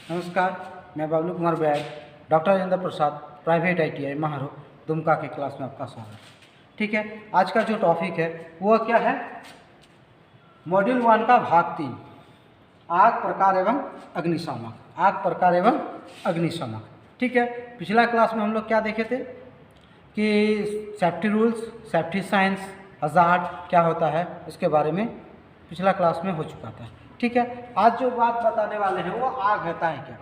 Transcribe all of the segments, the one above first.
नमस्कार, मैं Bablu Kumar bag, doctor Rajendra Prasad, private ITI महारो Dumka की क्लास में आपका स्वागत। ठीक है, आज का जो टॉपिक है वो क्या है? मॉड्यूल 1 का भाग 3, आग, प्रकार एवं अग्निशामक। आग, प्रकार एवं अग्निशामक। ठीक है, पिछला क्लास में हम लोग क्या देखे थे कि safety rules, safety science, hazard क्या होता है, इसके बारे में पिछला क्लास में हो चुका था। ठीक है, आज जो बात बताने वाले हैं वो आग होता है क्या।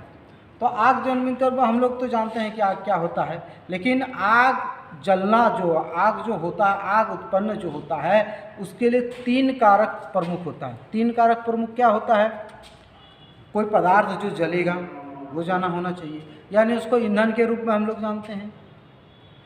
तो आग जन्मित तौर पर हम लोग तो जानते हैं कि आग क्या होता है, लेकिन आग जलना आग जो होता है, आग उत्पन्न जो होता है, उसके लिए 3 कारक प्रमुख होता है। 3 कारक प्रमुख क्या होता है? कोई पदार्थ जो जलेगा वो जाना होना चाहिए, यानी उसको ईंधन के रूप में हम लोग जानते हैं।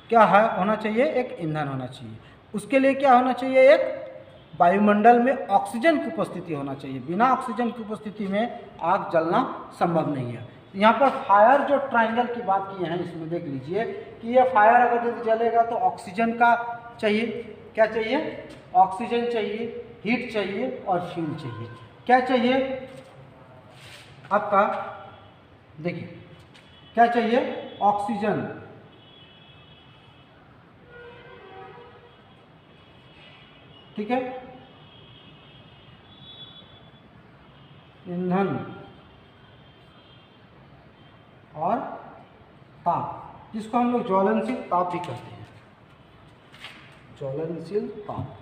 क्या है होना चाहिए? एक ईंधन होना चाहिए। उसके लिए क्या होना चाहिए? एक वायुमंडल में ऑक्सीजन की उपस्थिति होना चाहिए। बिना ऑक्सीजन की उपस्थिति में आग जलना संभव नहीं है। यहाँ पर फायर जो ट्रायंगल की बात की है, इसमें देख लीजिए कि ये फायर अगर यदि जलेगा तो ऑक्सीजन का चाहिए। क्या चाहिए? ऑक्सीजन चाहिए, हीट चाहिए और फ्यूल चाहिए। क्या चाहिए आपका? देखिए क्या चाहिए? ऑक्सीजन, ठीक है, ईंधन और ताप, जिसको हम लोग ज्वलनशील ताप भी कहते हैं। ज्वलनशील ताप,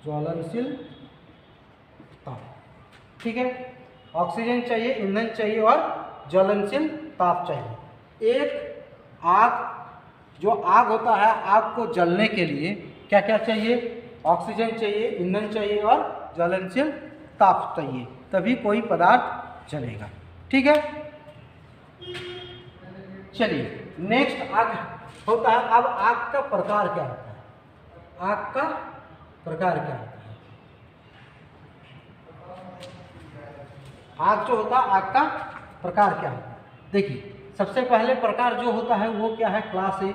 ज्वलनशील ताप। ठीक है, ऑक्सीजन चाहिए, ईंधन चाहिए और ज्वलनशील ताप चाहिए। एक आग, जो आग होता है, आग को जलने के लिए क्या क्या चाहिए? ऑक्सीजन चाहिए, ईंधन चाहिए और ज्वलनशील ताप चाहिए, तभी कोई पदार्थ जलेगा। ठीक है, चलिए नेक्स्ट आग होता है। अब आग का प्रकार क्या होता है? आग का प्रकार क्या होता है? आग जो होता है, आग का प्रकार क्या होता है? देखिए, सबसे पहले प्रकार जो होता है वो क्या है? Class A,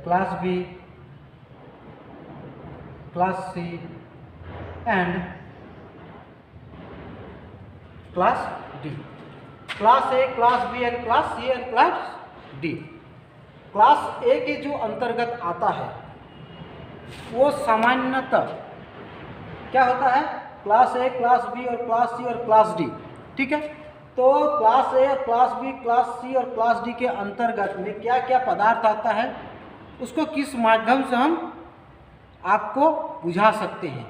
class B, class C and class D. Class A, class B and class C and class D. Class A के जो अंतर्गत आता है वो सामान्यतः क्या होता है? क्लास ए, क्लास बी और क्लास सी और क्लास डी। ठीक है, तो class A, class B, class C और क्लास डी के अंतर्गत में क्या क्या पदार्थ आता है, उसको किस माध्यम से हम आपको बुझा सकते हैं,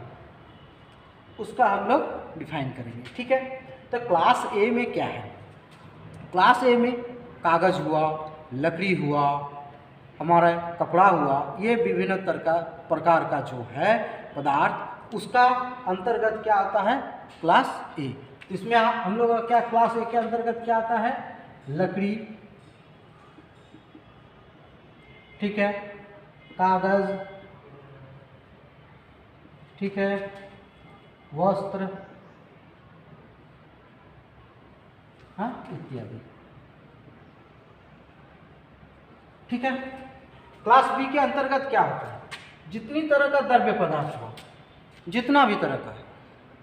उसका हम लोग डिफाइन करेंगे। ठीक है, तो क्लास ए में क्या है? क्लास ए में कागज हुआ, लकड़ी हुआ, हमारा कपड़ा हुआ, ये विभिन्न प्रकार का जो है पदार्थ, उसका अंतर्गत क्या आता है? क्लास ए। इसमें हम लोग क्या क्लास ए के अंतर्गत क्या आता है? लकड़ी, ठीक है, कागज, ठीक है, वस्त्र, हाँ, इत्यादि। ठीक है, क्लास बी के अंतर्गत क्या होता है? जितनी तरह का द्रव्य पदार्थ हो, जितना भी तरह का,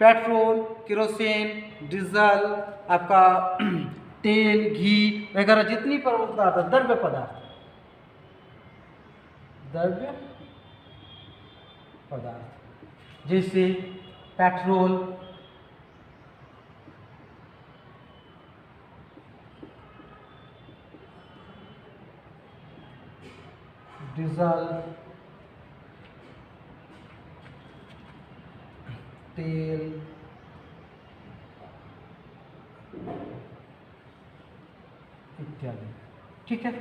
पेट्रोल, केरोसिन, डीजल, आपका तेल, घी वगैरह, जितनी पदार्थ, द्रव्य पदार्थ, द्रव्य पदार्थ, जैसे पेट्रोल, डीजल, तेल, इत्यादि। ठीक है,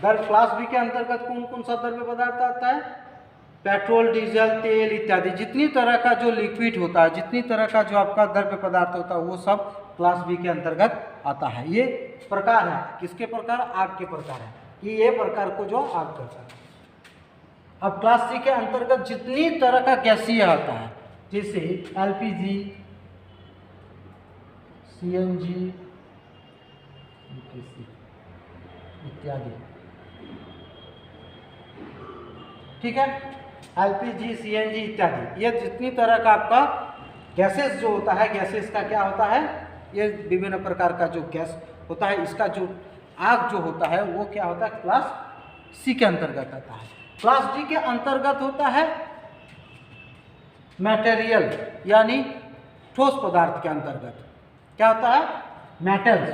क्लास बी के अंतर्गत कौन कौन सा द्रव्य पदार्थ आता है? पेट्रोल, डीजल, तेल इत्यादि, जितनी तरह का जो लिक्विड होता है, जितनी तरह का जो आपका द्रव्य पदार्थ होता है, वो सब क्लास बी के अंतर्गत आता है। ये प्रकार है, किसके प्रकार? आग के प्रकार है, कि ये प्रकार को जो आग करता है। अब क्लास सी के अंतर्गत जितनी तरह का गैसीय आता है, जैसे LPG, CNG, एलपीजी इत्यादि। ठीक है, एलपीजी, सीएनजी इत्यादि, ये जितनी तरह का आपका गैसेस जो होता है, गैसेस का क्या होता है, ये विभिन्न प्रकार का जो गैस होता है, इसका जो आग जो होता है वो क्या होता है, क्लास सी के अंतर्गत आता है। क्लास डी के अंतर्गत होता है मटेरियल, यानी ठोस पदार्थ के अंतर्गत क्या होता है, मेटल्स।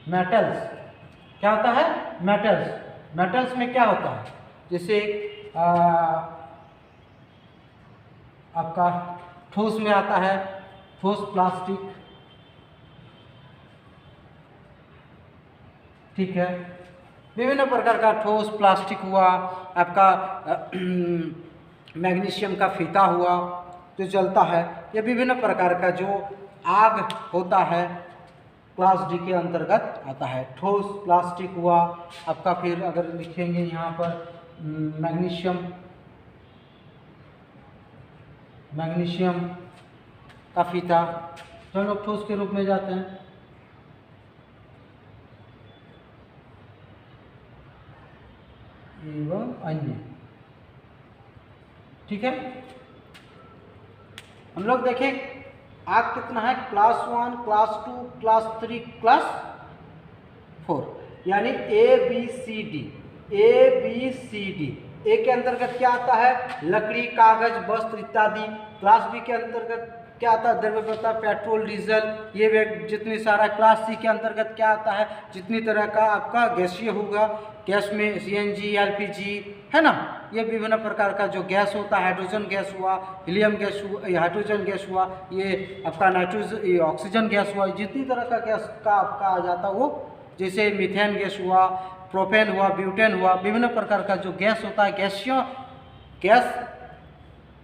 मेटल्स क्या होता है, मेटल्स। मेटल्स में क्या होता है, जैसे आपका ठोस में आता है ठोस प्लास्टिक, ठीक है, विभिन्न प्रकार का ठोस प्लास्टिक हुआ, आपका मैग्नीशियम का फीता हुआ जो जलता है, ये विभिन्न प्रकार का जो आग होता है क्लास डी के अंतर्गत आता है। ठोस प्लास्टिक हुआ आपका, फिर अगर लिखेंगे यहाँ पर मैग्नीशियम का फीता, जो हम लोग ठोस के रूप में जाते हैं, एवं अन्य। ठीक है, हम लोग देखें आग कितना है, क्लास 1, क्लास 2, क्लास 3, क्लास 4, यानी A B C D. A B C D, A के अंतर्गत क्या आता है, लकड़ी, कागज, वस्त्र इत्यादि। क्लास बी के अंतर्गत क्या आता है, द्रव्य पदार्थ, पेट्रोल, डीजल, ये जितनी सारा। क्लास सी के अंतर्गत क्या आता है, जितनी तरह का आपका गैसीय होगा, गैस में सीएनजी, एलपीजी, है ना, ये विभिन्न प्रकार का जो गैस होता है, हाइड्रोजन गैस हुआ, हीलियम गैस हुआ, हाइड्रोजन गैस हुआ, ये आपका नाइट्रोजन, ऑक्सीजन गैस हुआ, जितनी तरह का गैस का आपका आ जाता वो, जैसे मीथेन गैस हुआ, प्रोपेन हुआ, ब्यूटेन हुआ, विभिन्न प्रकार का जो गैस होता है,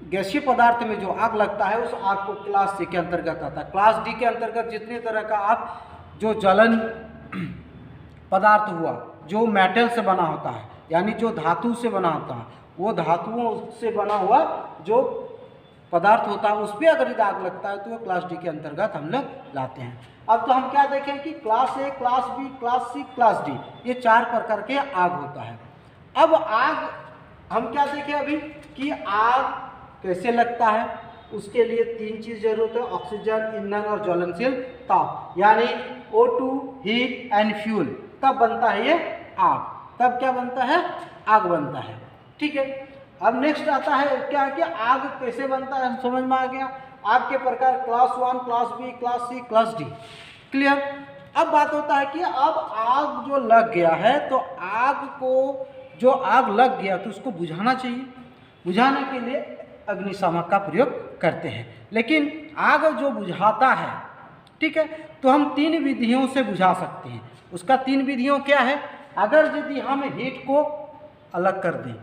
गैसीय पदार्थ में जो आग लगता है उस आग को क्लास सी के अंतर्गत आता है। क्लास डी के अंतर्गत जितने तरह का आप जो जलन पदार्थ हुआ, जो मेटल से बना होता है, यानी जो धातु से बना होता है, वो धातुओं से बना हुआ जो पदार्थ होता है, उस पर अगर यदि आग लगता है तो वो क्लास डी के अंतर्गत हम लोग लाते हैं। अब तो हम क्या देखें कि class A, class B, class C, class D, ये 4 प्रकार के आग होता है। अब आग हम क्या देखें अभी कि आग कैसे लगता है, उसके लिए 3 चीज जरूरत है, ऑक्सीजन, ईंधन और ज्वलनशील ताप, यानी O2, हीट एंड फ्यूल, तब बनता है ये आग। तब क्या बनता है, आग बनता है। ठीक है, अब नेक्स्ट आता है क्या कि आग कैसे बनता है, समझ में आ गया। आग के प्रकार class 1, class B, class C, class D, clear. अब बात होता है कि अब आग जो लग गया है तो आग लग गया तो उसको बुझाना चाहिए। बुझाने के लिए अग्निशामक का प्रयोग करते हैं, लेकिन आग जो बुझाता है, ठीक है, तो हम 3 विधियों से बुझा सकते हैं। उसका 3 विधियों क्या है, अगर यदि हम हीट को अलग कर दें,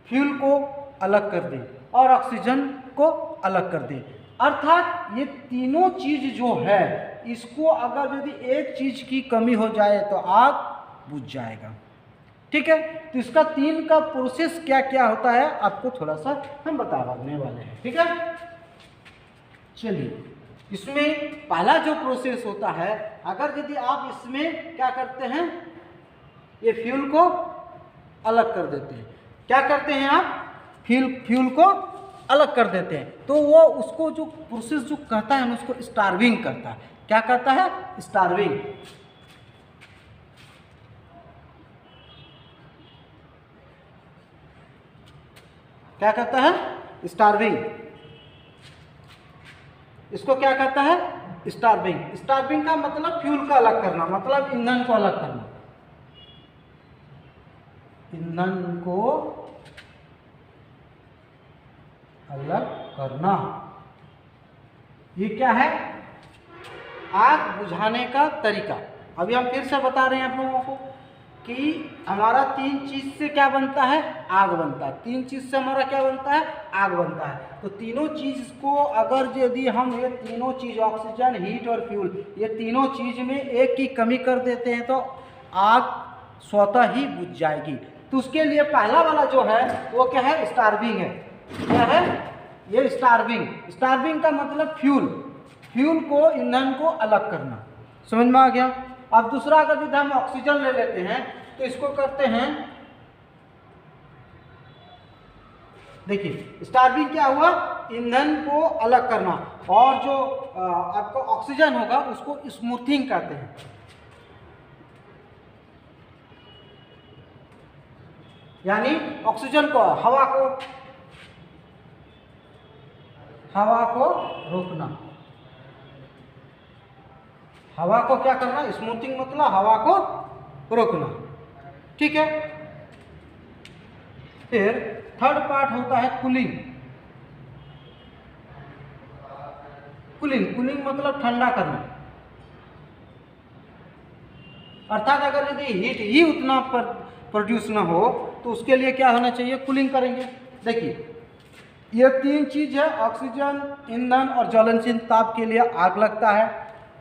फ्यूल को अलग कर दें और ऑक्सीजन को अलग कर दें, अर्थात ये तीनों चीज जो है, इसको अगर यदि एक चीज की कमी हो जाए तो आग बुझ जाएगा। ठीक है, तो इसका 3 का प्रोसेस क्या क्या होता है आपको थोड़ा सा हम बताने वाले हैं। ठीक है, चलिए, इसमें पहला जो प्रोसेस होता है, अगर यदि आप इसमें क्या करते हैं, ये फ्यूल को अलग कर देते हैं। क्या करते हैं आप, फ्यूल को अलग कर देते हैं, तो वो उसको जो प्रोसेस जो कहता है उसको स्टार्विंग करता है। क्या कहता है, स्टार्विंग। क्या कहता है, स्टार्विंग। इसको क्या कहता है, स्टार्विंग। स्टार्विंग का मतलब फ्यूल का अलग करना, मतलब ईंधन को अलग करना। ईंधन को अलग करना, ये क्या है, आग बुझाने का तरीका। अभी हम फिर से बता रहे हैं आप लोगों को कि हमारा 3 चीज से क्या बनता है, आग बनता है। 3 चीज से हमारा क्या बनता है, आग बनता है। तो तीनों चीज को अगर यदि हम ये तीनों चीज, ऑक्सीजन, हीट और फ्यूल, ये तीनों चीज में एक की कमी कर देते हैं तो आग स्वतः ही बुझ जाएगी। तो उसके लिए पहला वाला जो है वो क्या है, स्टार्विंग है। क्या है ये, स्टार्विंग। स्टार्विंग का मतलब फ्यूल। फ्यूल को, ईंधन को अलग करना। समझ में आ गया। अब दूसरा अगर यदि हम ऑक्सीजन ले लेते हैं तो इसको करते हैं, देखिए स्टार्विंग क्या हुआ, ईंधन को अलग करना, और जो आपका ऑक्सीजन होगा उसको स्मूथिंग कहते हैं। यानी ऑक्सीजन को, हवा को रोकना, हवा को क्या करना, स्मूथिंग मतलब हवा को रोकना। ठीक है। फिर थर्ड पार्ट होता है कूलिंग। कूलिंग मतलब ठंडा करना। अर्थात अगर यदि हीट ही उतना प्रोड्यूस ना हो तो उसके लिए क्या होना चाहिए, कूलिंग करेंगे। देखिए ये तीन चीज है, ऑक्सीजन, ईंधन और ज्वलनशील ताप के लिए आग लगता है।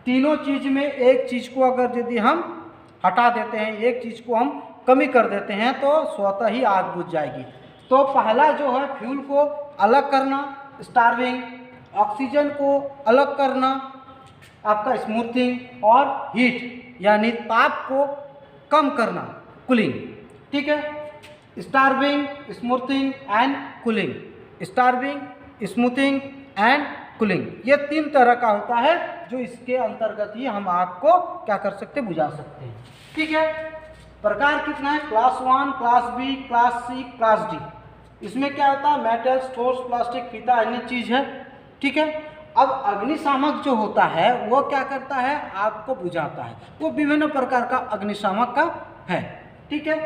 तीनों चीज में एक चीज को अगर यदि हम हटा देते हैं, एक चीज को हम कमी कर देते हैं तो स्वतः ही आग बुझ जाएगी। तो पहला जो है फ्यूल को अलग करना, स्टार्विंग, ऑक्सीजन को अलग करना, आपका स्मूथिंग, और हीट यानी ताप को कम करना, कूलिंग। ठीक है। Starving, smoothing and cooling, starving, smoothing and cooling, ये तीन तरह का होता है जो इसके अंतर्गत ही हम आग को क्या कर सकते, बुझा सकते हैं। ठीक है। प्रकार कितना है, class 1, class B, class C, class D. इसमें क्या होता है, मेटल्स, ठोस, प्लास्टिक, फीता, अन्य चीज है। ठीक है। अब अग्निशामक जो होता है वो क्या करता है, आग को बुझाता है। वो विभिन्न प्रकार का अग्निशामक का है। ठीक है।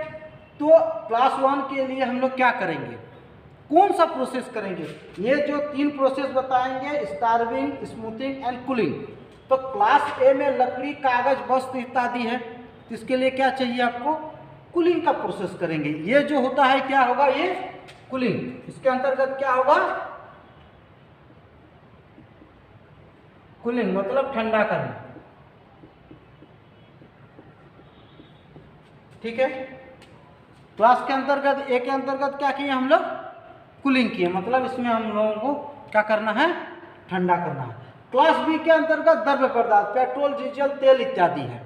तो क्लास 1 के लिए हम लोग क्या करेंगे, कौन सा प्रोसेस करेंगे, ये जो तीन प्रोसेस बताएंगे, स्टार्विंग, स्मूथिंग एंड कूलिंग। तो क्लास ए में लकड़ी, कागज, वस्त्र इत्यादि है, तो इसके लिए क्या चाहिए आपको, कूलिंग का प्रोसेस करेंगे। ये जो होता है क्या होगा, ये कूलिंग। इसके अंतर्गत क्या होगा, कूलिंग मतलब ठंडा करना। ठीक है। क्लास के अंतर्गत, ए के अंतर्गत क्या किए हम लोग, कूलिंग किए, मतलब इसमें हम लोगों को क्या करना है, ठंडा करना है। क्लास बी के अंतर्गत द्रव्य पदार्थ, पेट्रोल, डीजल, तेल इत्यादि है।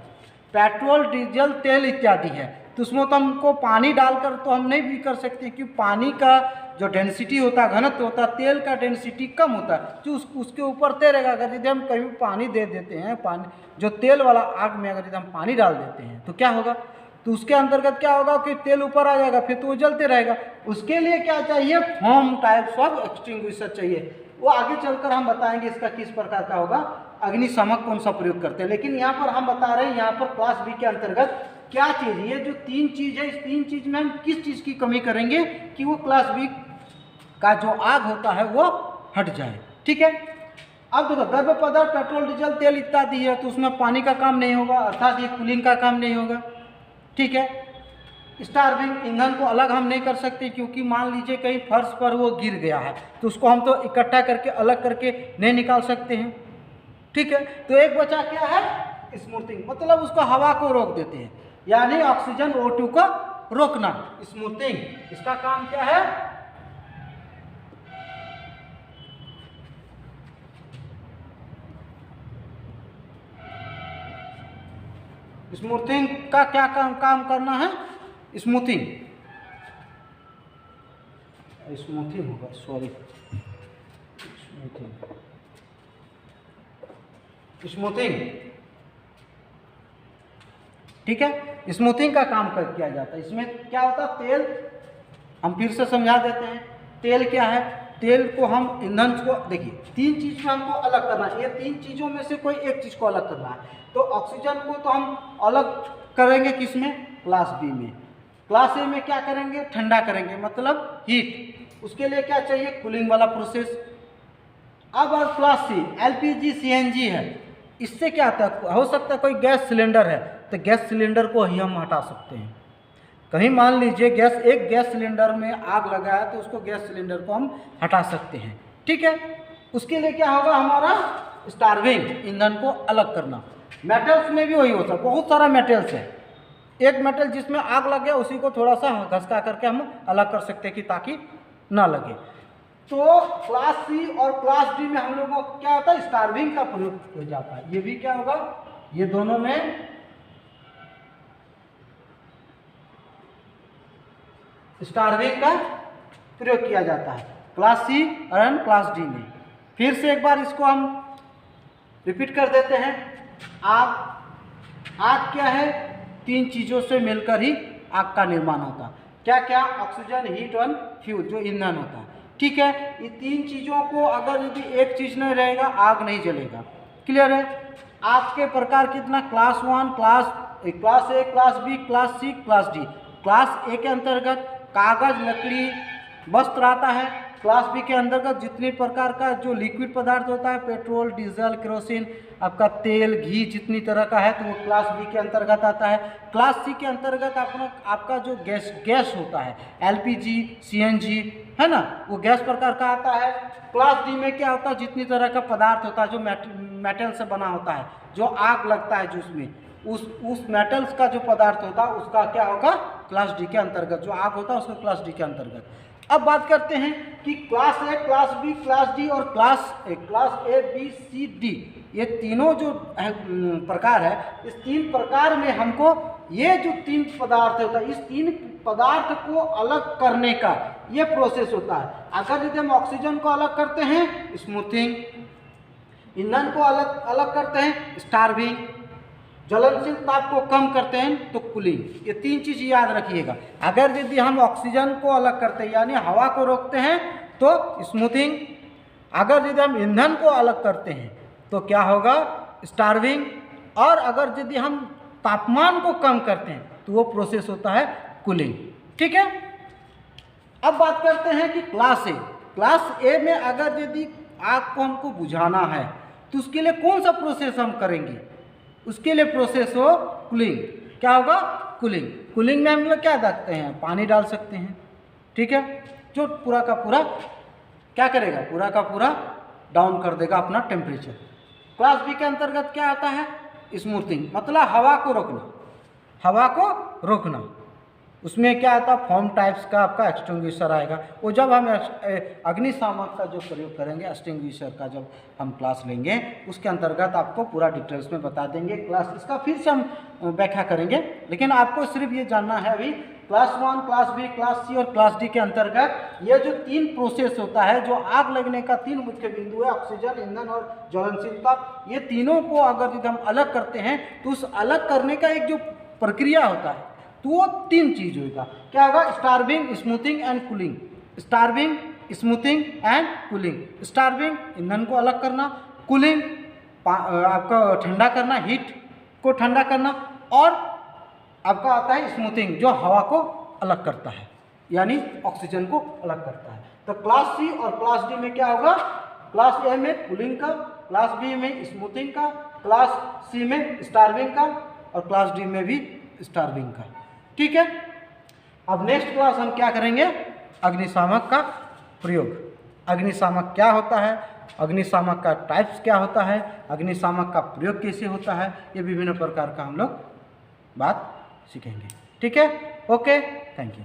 पेट्रोल, डीजल, तेल इत्यादि है, तो उसमें तो हमको पानी डालकर तो हम नहीं भी कर सकते, क्योंकि पानी का जो डेंसिटी होता है, घनत्व होता है, तेल का डेंसिटी कम होता है, जो उसके ऊपर तैरेगा। अगर यदि हम कहीं पानी दे देते हैं, पानी जो तेल वाला आग में अगर यदि हम पानी डाल देते हैं तो क्या होगा, तो उसके अंतर्गत क्या होगा कि तेल ऊपर आ जाएगा, फिर तो वो जलते रहेगा। उसके लिए क्या चाहिए, फोम टाइप्स ऑफ एक्सटिंग्विशर चाहिए। वो आगे चलकर हम बताएंगे इसका किस प्रकार का होगा, अग्निशामक कौन सा प्रयोग करते हैं। लेकिन यहाँ पर हम बता रहे हैं, यहाँ पर क्लास बी के अंतर्गत क्या चीज़, ये जो तीन चीज़ है, इस तीन चीज़ में हम किस चीज़ की कमी करेंगे कि वो क्लास बी का जो आग होता है वो हट जाए। ठीक है। अब देखो द्रव्य पदार्थ, पेट्रोल, डीजल, तेल इत्यादि है, तो उसमें पानी का काम नहीं होगा, अर्थात ये कूलिंग का काम नहीं होगा। ठीक है। स्टार्विंग, ईंधन को अलग हम नहीं कर सकते, क्योंकि मान लीजिए कहीं फर्श पर वो गिर गया है तो उसको हम तो इकट्ठा करके अलग करके नहीं निकाल सकते हैं। ठीक है। तो एक बचा क्या है, स्मूथिंग, मतलब उसको हवा को रोक देते हैं, यानी ऑक्सीजन O2 को रोकना, स्मूथिंग। इसका काम क्या है, स्मूथिंग का क्या काम करना है, स्मूथिंग होगा, सॉरी, स्मूथिंग। ठीक है। स्मूथिंग का काम किया जाता है। इसमें क्या होता है, तेल, हम फिर से समझा देते हैं, तेल क्या है, तेल को हम, ईंधन को, देखिए तीन चीज में हमको अलग करना है, ये तीन चीजों में से कोई एक चीज को अलग करना है। तो ऑक्सीजन को तो हम अलग करेंगे किसमें, क्लास बी में। क्लास ए में क्या करेंगे, ठंडा करेंगे, मतलब हीट। उसके लिए क्या चाहिए, कूलिंग वाला प्रोसेस। अब क्लास सी, LPG, CNG है, इससे क्या होता है, हो सकता है कोई गैस सिलेंडर है तो गैस सिलेंडर को ही हम हटा सकते हैं। कहीं मान लीजिए एक गैस सिलेंडर में आग लगा है तो उसको, गैस सिलेंडर को हम हटा सकते हैं। ठीक है। उसके लिए क्या होगा हमारा, स्टार्विंग, ईंधन को अलग करना। मेटल्स में भी वही होता है, बहुत सारा मेटल्स है, एक मेटल जिसमें आग लग गया उसी को थोड़ा सा घसका करके हम अलग कर सकते हैं कि ताकि ना लगे। तो क्लास सी और क्लास डी में हम लोगों को क्या होता है, स्टार्विंग का प्रयोग हो जाता है। ये भी क्या होगा, ये दोनों में स्टार्विंग का प्रयोग किया जाता है, क्लास सी और क्लास डी में। फिर से एक बार इसको हम रिपीट कर देते हैं। आग क्या है, 3 चीज़ों से मिलकर ही आग का निर्माण होता है। क्या क्या, ऑक्सीजन, हीट और फ्यूल, जो ईंधन होता है। ठीक है, ये 3 चीज़ों को अगर यदि एक चीज़ नहीं रहेगा आग नहीं जलेगा। क्लियर है। आग के प्रकार कितना, class 1, class A, class B, class C, class D. Class A के अंतर्गत कागज, लकड़ी, वस्त्र आता है। क्लास बी के अंतर्गत जितने प्रकार का जो लिक्विड पदार्थ होता है, पेट्रोल, डीजल, केरोसिन, आपका तेल, घी, जितनी तरह का है, तो वो क्लास बी के अंतर्गत आता है। क्लास सी के अंतर्गत आपका जो गैस होता है, एलपीजी, सीएनजी, है ना, वो गैस प्रकार का आता है। क्लास डी में क्या होता है, जितनी तरह का पदार्थ होता है जो मेटल से बना होता है, जो आग लगता है जिसमें, उस मेटल्स का जो पदार्थ होता है उसका क्या होगा, क्लास डी के अंतर्गत। जो आग होता है उसका क्लास डी के अंतर्गत। अब बात करते हैं कि class A, class B, class D और class A, B, C, D, ये तीनों जो प्रकार है, इस 3 प्रकार में हमको ये जो 3 पदार्थ होता है, इस 3 पदार्थ को अलग करने का ये प्रोसेस होता है। अगर यदि हम ऑक्सीजन को अलग करते हैं, स्मूथिंग, ईंधन को अलग करते हैं, स्टार्विंग, ज्वलनशील ताप को कम करते हैं तो कूलिंग। ये 3 चीज़ याद रखिएगा। अगर यदि हम ऑक्सीजन को अलग करते हैं यानी हवा को रोकते हैं तो स्मूथिंग, अगर यदि हम ईंधन को अलग करते हैं तो क्या होगा, स्टार्विंग, और अगर यदि हम तापमान को कम करते हैं तो वो प्रोसेस होता है कूलिंग। ठीक है। अब बात करते हैं कि क्लास ए में अगर यदि आग को हमको बुझाना है तो उसके लिए कौन सा प्रोसेस हम करेंगे, उसके लिए प्रोसेस हो कूलिंग। क्या होगा, कूलिंग में हम लोग क्या करते हैं, पानी डाल सकते हैं। ठीक है, जो पूरा का पूरा क्या करेगा, पूरा का पूरा डाउन कर देगा अपना टेम्परेचर। क्लास बी के अंतर्गत क्या आता है, स्मूथिंग, मतलब हवा को रोकना। उसमें क्या आता है, फॉर्म टाइप्स का आपका एक्सटिंग्विशर आएगा। वो जब हम अग्निशामक का जो प्रयोग करेंगे, एक्सटिंग्विशर का जब हम क्लास लेंगे उसके अंतर्गत आपको पूरा डिटेल्स में बता देंगे। क्लास इसका फिर से हम व्याख्या करेंगे, लेकिन आपको सिर्फ ये जानना है अभी class 1, class B, class C और क्लास डी के अंतर्गत ये जो 3 प्रोसेस होता है, जो आग लगने का 3 मुख्य बिंदु है, ऑक्सीजन, ईंधन और ज्वलनशीलता, ये तीनों को अगर यदि हम अलग करते हैं तो उस अलग करने का एक जो प्रक्रिया होता है तो वो 3 चीज होगा। क्या होगा, starving, smoothing and cooling. Starving, smoothing and cooling. Starving, ईंधन को अलग करना, कूलिंग, आपका ठंडा करना, हीट को ठंडा करना, और आपका आता है स्मूथिंग, जो हवा को अलग करता है यानी ऑक्सीजन को अलग करता है। तो क्लास सी और क्लास डी में क्या होगा, क्लास ए में कूलिंग का, क्लास बी में स्मूथिंग का, क्लास सी में स्टार्विंग का और क्लास डी में भी स्टार्विंग का। ठीक है। अब नेक्स्ट क्लास हम क्या करेंगे, अग्निशामक का प्रयोग। अग्निशामक क्या होता है, अग्निशामक का टाइप्स क्या होता है, अग्निशामक का प्रयोग कैसे होता है, ये विभिन्न प्रकार का हम लोग बात सीखेंगे। ठीक है, ओके, थैंक यू।